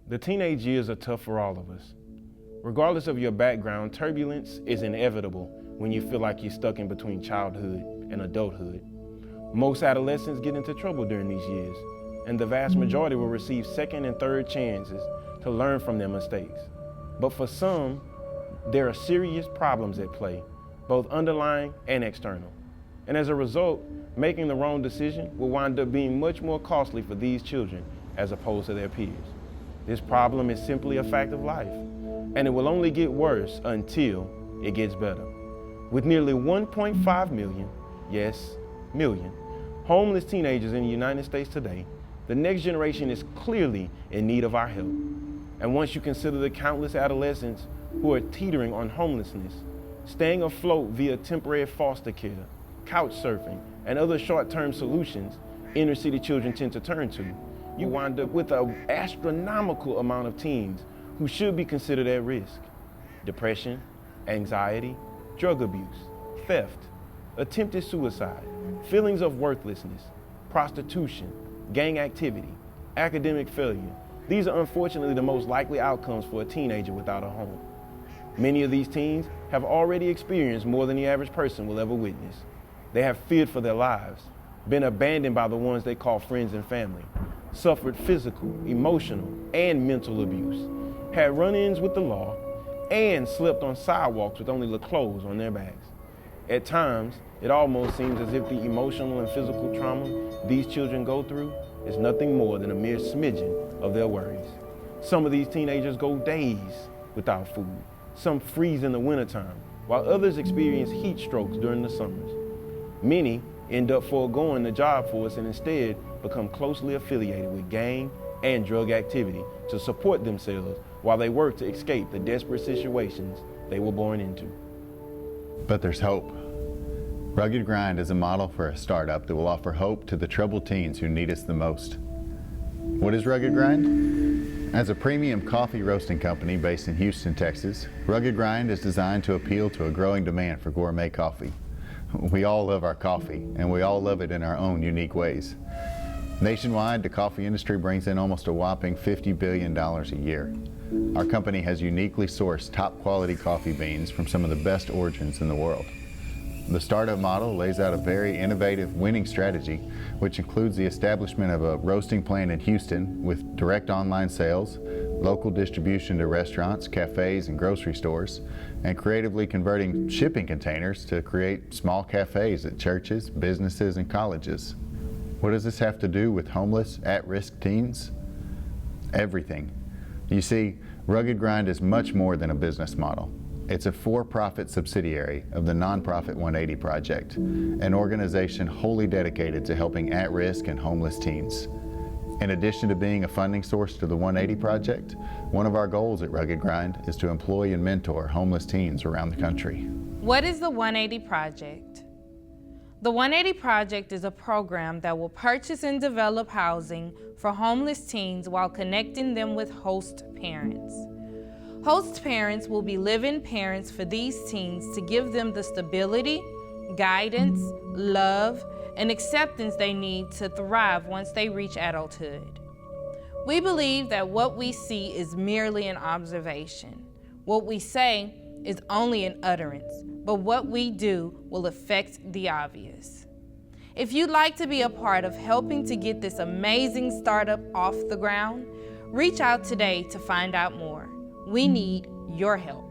The teenage years are tough for all of us. Regardless of your background, turbulence is inevitable when you feel like you're stuck in between childhood and adulthood. Most adolescents get into trouble during these years, and the vast majority will receive second and third chances to learn from their mistakes. But for some, there are serious problems at play, both underlying and external. And as a result, making the wrong decision will wind up being much more costly for these children as opposed to their peers. This problem is simply a fact of life, and it will only get worse until it gets better. With nearly 1.5 million, yes, million, homeless teenagers in the United States today, the next generation is clearly in need of our help. And once you consider the countless adolescents who are teetering on homelessness, staying afloat via temporary foster care, couch surfing, and other short-term solutions inner city children tend to turn to, you wind up with an astronomical amount of teens who should be considered at risk. Depression, anxiety, drug abuse, theft, attempted suicide, feelings of worthlessness, prostitution, gang activity, academic failure. These are unfortunately the most likely outcomes for a teenager without a home. Many of these teens have already experienced more than the average person will ever witness. They have feared for their lives, been abandoned by the ones they call friends and family, suffered physical, emotional, and mental abuse, had run-ins with the law, and slept on sidewalks with only the clothes on their backs. At times, it almost seems as if the emotional and physical trauma these children go through is nothing more than a mere smidgen of their worries. Some of these teenagers go days without food. Some freeze in the wintertime, while others experience heat strokes during the summers. Many end up foregoing the job force and instead become closely affiliated with gang and drug activity to support themselves while they work to escape the desperate situations they were born into. But there's hope. Rugid Grind is a model for a startup that will offer hope to the troubled teens who need us the most. What is Rugid Grind? As a premium coffee roasting company based in Houston, Texas, Rugid Grind is designed to appeal to a growing demand for gourmet coffee. We all love our coffee, and we all love it in our own unique ways. Nationwide, the coffee industry brings in almost a whopping $50 billion a year. Our company has uniquely sourced top quality coffee beans from some of the best origins in the world. The startup model lays out a very innovative winning strategy, which includes the establishment of a roasting plant in Houston with direct online sales, local distribution to restaurants, cafes, and grocery stores, and creatively converting shipping containers to create small cafes at churches, businesses, and colleges. What does this have to do with homeless, at-risk teens? Everything. You see, Rugid Grind is much more than a business model. It's a for-profit subsidiary of the nonprofit 180 Project, an organization wholly dedicated to helping at-risk and homeless teens. In addition to being a funding source to the 180 Project, one of our goals at Rugid Grind is to employ and mentor homeless teens around the country. What is the 180 Project? The 180 Project is a program that will purchase and develop housing for homeless teens while connecting them with host parents. Host parents will be live-in parents for these teens to give them the stability, guidance, love, and acceptance they need to thrive once they reach adulthood. We believe that what we see is merely an observation. What we say is only an utterance, but what we do will affect the obvious. If you'd like to be a part of helping to get this amazing startup off the ground, reach out today to find out more. We need your help.